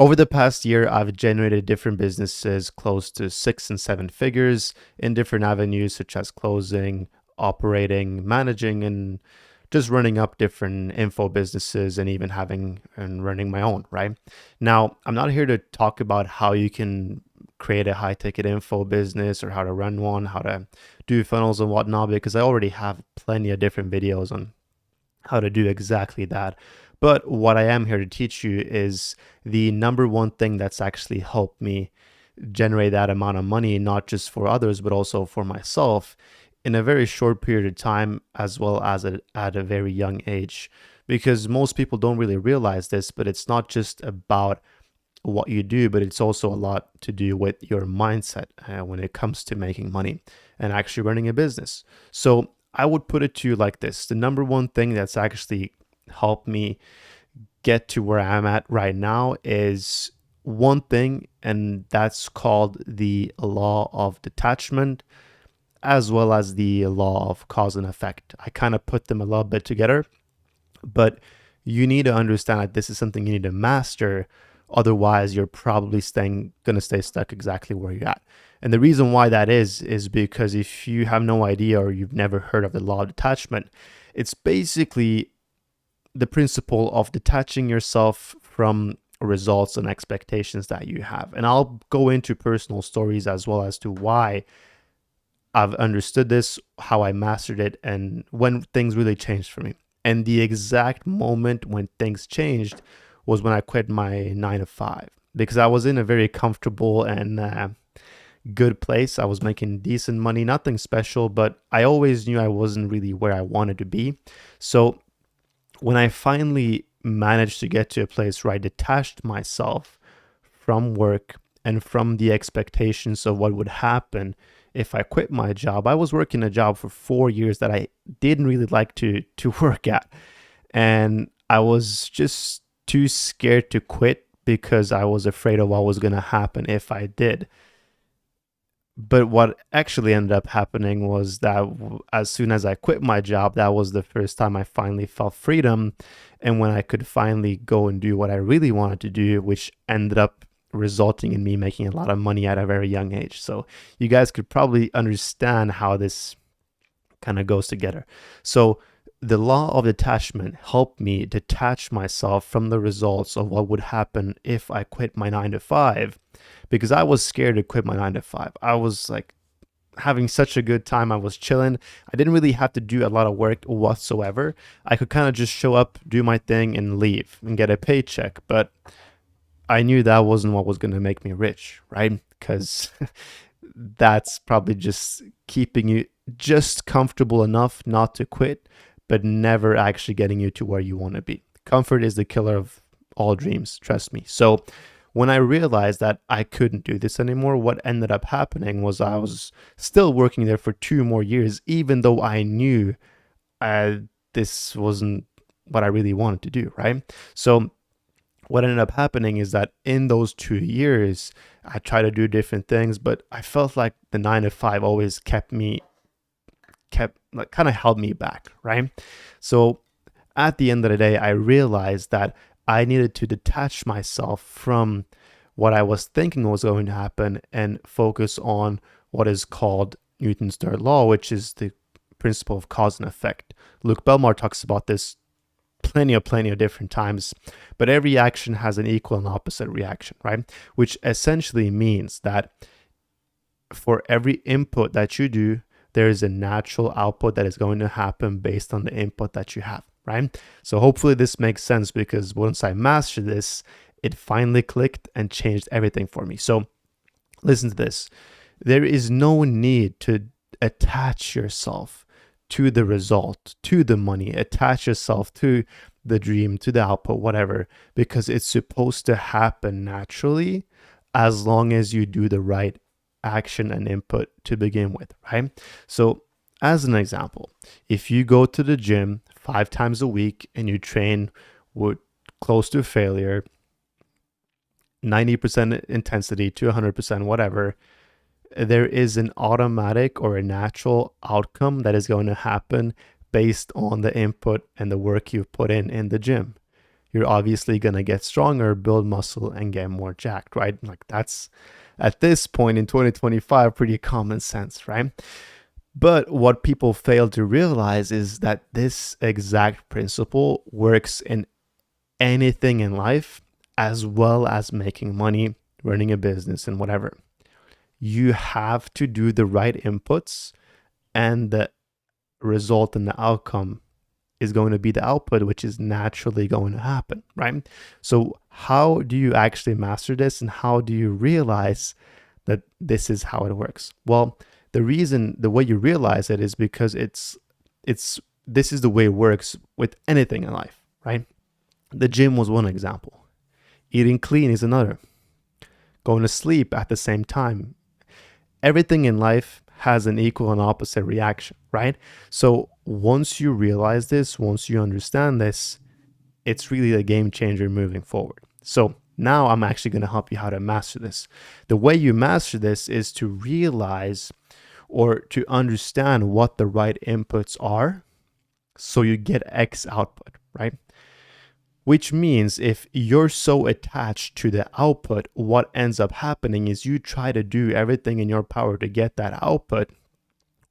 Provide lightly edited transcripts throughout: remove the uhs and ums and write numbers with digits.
Over the past year, I've generated different businesses close to 6 and 7 figures in different avenues, such as closing, operating, managing, and just running up different info businesses and even having and running my own, right? Now, I'm not here to talk about how you can create a high ticket info business or how to run one, how to do funnels and whatnot, because I already have plenty of different videos on how to do exactly that. But what I am here to teach you is the number one thing that's actually helped me generate that amount of money, not just for others, but also for myself in a very short period of time, as well as at a very young age. Because most people don't really realize this, but it's not just about what you do, but it's also a lot to do with your mindset when it comes to making money and actually running a business. So I would put it to you like this: the number one thing that's actually helped me get to where I'm at right now is one thing, and that's called the law of detachment, as well as the law of cause and effect. I kind of put them a little bit together, but you need to understand that this is something you need to master. Otherwise, you're probably gonna stay stuck exactly where you're at. And the reason why that is because if you have no idea or you've never heard of the law of detachment, it's basically the principle of detaching yourself from results and expectations that you have. And I'll go into personal stories as well as to why I've understood this, how I mastered it, and when things really changed for me. And the exact moment when things changed was when I quit my 9 to 5, because I was in a very comfortable and good place. I was making decent money, nothing special, but I always knew I wasn't really where I wanted to be. So when I finally managed to get to a place where I detached myself from work and from the expectations of what would happen if I quit my job. I was working a job for 4 years that I didn't really like to work at. And I was just too scared to quit because I was afraid of what was going to happen if I did. But what actually ended up happening was that as soon as I quit my job, that was the first time I finally felt freedom. And when I could finally go and do what I really wanted to do, which ended up resulting in me making a lot of money at a very young age. So you guys could probably understand how this kind of goes together. So the law of detachment helped me detach myself from the results of what would happen if I quit my 9 to 5, because I was scared to quit my 9 to 5. I was like having such a good time. I was chilling. I didn't really have to do a lot of work whatsoever. I could kind of just show up, do my thing, and leave and get a paycheck. But I knew that wasn't what was going to make me rich, right? Because that's probably just keeping you just comfortable enough not to quit, but never actually getting you to where you want to be. Comfort is the killer of all dreams, trust me. So when I realized that I couldn't do this anymore, what ended up happening was I was still working there for 2 more years, even though I knew this wasn't what I really wanted to do, right? So what ended up happening is that in those 2 years, I tried to do different things, but I felt like the 9 to 5 always kept like kind of held me back, right? So at the end of the day, I realized that I needed to detach myself from what I was thinking was going to happen and focus on what is called Newton's third law, which is the principle of cause and effect. Luke Belmar talks about this plenty of different times, but every action has an equal and opposite reaction, right? Which essentially means that for every input that you do, there is a natural output that is going to happen based on the input that you have, right? So hopefully this makes sense, because once I mastered this, it finally clicked and changed everything for me. So listen to this. There is no need to attach yourself to the result, to the money, attach yourself to the dream, to the output, whatever, because it's supposed to happen naturally as long as you do the right action and input to begin with, right? So, as an example, if you go to the gym 5 times a week and you train with close to failure, 90% intensity to 100%, whatever, there is an automatic or a natural outcome that is going to happen based on the input and the work you've put in the gym. you're obviously going to get stronger, build muscle, and get more jacked, right? Like that's at this point in 2025 pretty common sense, right? But what people fail to realize is that this exact principle works in anything in life, as well as making money, running a business, and whatever. You have to do the right inputs, and the result and the outcome is going to be the output, which is naturally going to happen, right? So, how do you actually master this, and how do you realize that this is how it works? Well, the way you realize it is because this is the way it works with anything in life, right? The gym was one example. Eating clean is another. Going to sleep at the same time. Everything in life has an equal and opposite reaction, right? So once you realize this, once you understand this, it's really a game changer moving forward. So now I'm actually going to help you how to master this. The way you master this is to realize or to understand what the right inputs are so you get X output, right? Which means if you're so attached to the output, what ends up happening is you try to do everything in your power to get that output,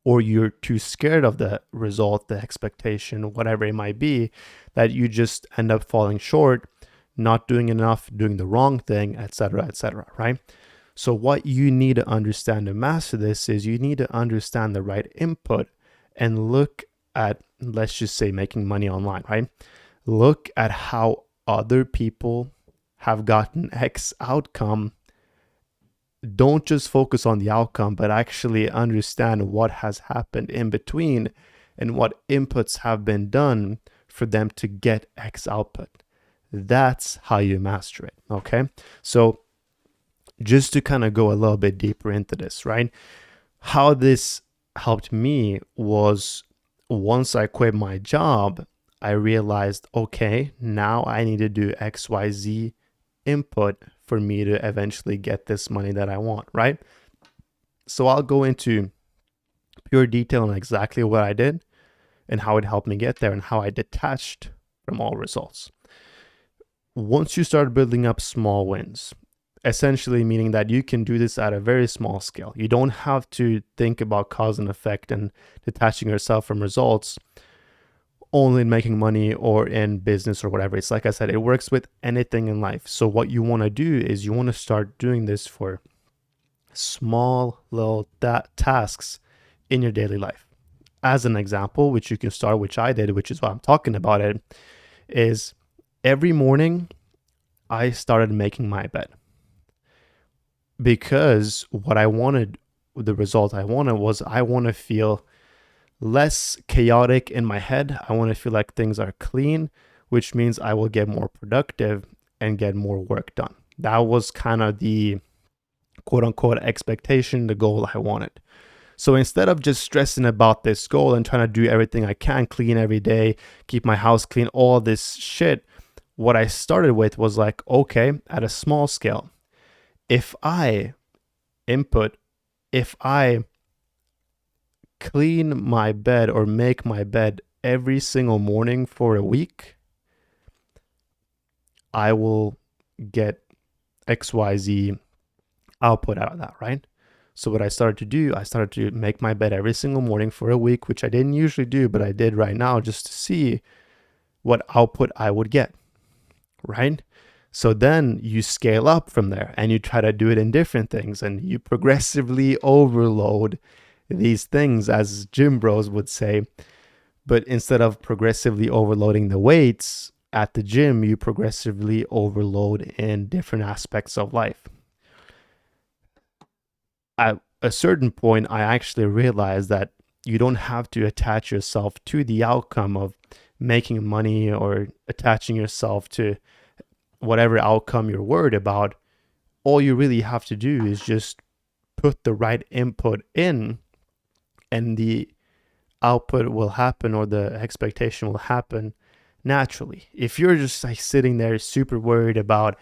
or you're too scared of the result, the expectation, whatever it might be, that you just end up falling short, not doing enough, doing the wrong thing, etc., right? So what you need to understand to master this is you need to understand the right input and look at, let's just say, making money online, right? Look at how other people have gotten X outcome. Don't just focus on the outcome, but actually understand what has happened in between and what inputs have been done for them to get X output. That's how you master it, okay? So just to kind of go a little bit deeper into this, right? How this helped me was once I quit my job, I realized, okay, now I need to do XYZ input for me to eventually get this money that I want, right? So I'll go into pure detail on exactly what I did and how it helped me get there and how I detached from all results. Once you start building up small wins, essentially meaning that you can do this at a very small scale. You don't have to think about cause and effect and detaching yourself from results only in making money or in business or whatever. It's like I said, it works with anything in life. So what you want to do is you want to start doing this for small little tasks in your daily life. As an example, which you can start, which I did, which is why I'm talking about it, is every morning I started making my bed. Because what I wanted, the result I wanted was I want to feel less chaotic in my head. I want to feel like things are clean, which means I will get more productive and get more work done. That was kind of the quote unquote expectation, the goal I wanted. So instead of just stressing about this goal and trying to do everything I can, clean every day, keep my house clean, all this shit, what I started with was like, okay, at a small scale, if I clean my bed or make my bed every single morning for a week, I will get XYZ output out of that, right? So what I started to do, I started to make my bed every single morning for a week, which I didn't usually do, but I did right now just to see what output I would get, right? So then you scale up from there and you try to do it in different things and you progressively overload these things, as gym bros would say. But instead of progressively overloading the weights at the gym, you progressively overload in different aspects of life. At a certain point, I actually realized that you don't have to attach yourself to the outcome of making money or attaching yourself to whatever outcome you're worried about. All you really have to do is just put the right input in and the output will happen, or the expectation will happen naturally. If you're just like sitting there super worried about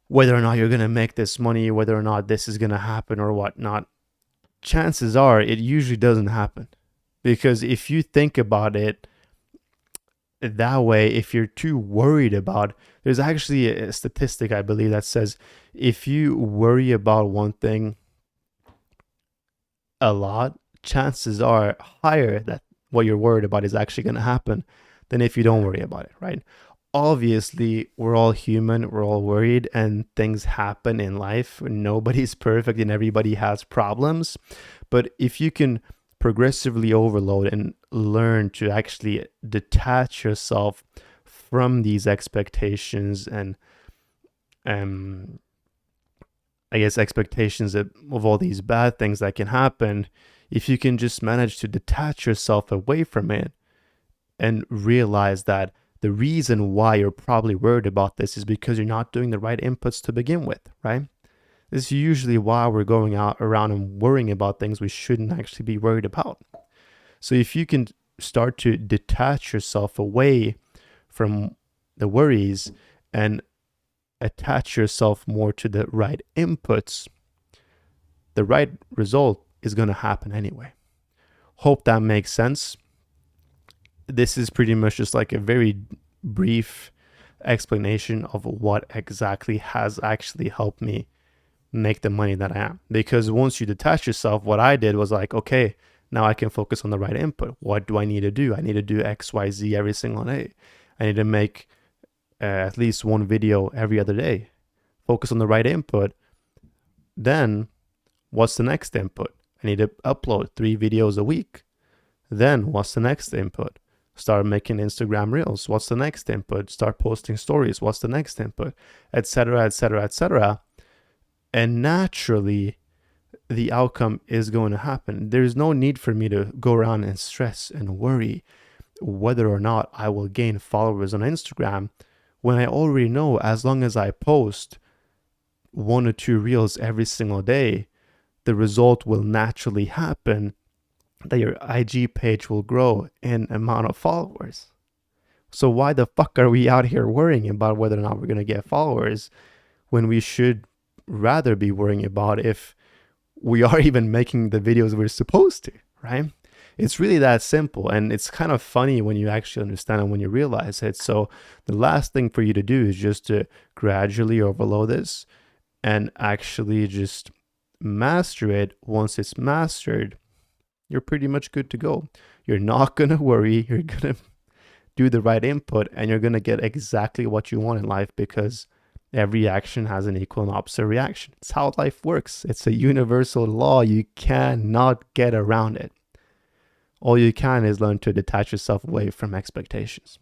whether or not you're going to make this money, whether or not this is going to happen or whatnot, chances are it usually doesn't happen. Because if you think about it, that way, if you're too worried about, there's actually a statistic I believe that says if you worry about one thing a lot, chances are higher that what you're worried about is actually going to happen than if you don't worry about it, right? Obviously, we're all human, we're all worried, and things happen in life. Nobody's perfect and everybody has problems. But if you can progressively overload and learn to actually detach yourself from these expectations and um, I guess expectations of all these bad things that can happen, if you can just manage to detach yourself away from it and realize that the reason why you're probably worried about this is because you're not doing the right inputs to begin with, right? This is usually why we're going out around and worrying about things we shouldn't actually be worried about. So if you can start to detach yourself away from the worries and attach yourself more to the right inputs, the right result is going to happen anyway. Hope that makes sense. This is pretty much just like a very brief explanation of what exactly has actually helped me make the money that I am. Because once you detach yourself, what I did was like, okay, now I can focus on the right input. What do I need to do? I need to do X, Y, Z every single day. I need to make at least one video every other day. Focus on the right input. Then what's the next input? I need to upload 3 videos a week. Then what's the next input? Start making Instagram reels. What's the next input? Start posting stories. What's the next input? Etc., etc., etc. And naturally, the outcome is going to happen. There's no need for me to go around and stress and worry whether or not I will gain followers on Instagram when I already know as long as I post 1 or 2 reels every single day, the result will naturally happen that your IG page will grow in amount of followers. So why the fuck are we out here worrying about whether or not we're going to get followers when we should rather be worrying about if we are even making the videos we're supposed to, right? It's really that simple, and it's kind of funny when you actually understand and when you realize it. So the last thing for you to do is just to gradually overload this and actually just master it. Once it's mastered, you're pretty much good to go. You're not going to worry. You're going to do the right input and you're going to get exactly what you want in life because every action has an equal and opposite reaction. It's how life works. It's a universal law. You cannot get around it. All you can is learn to detach yourself away from expectations.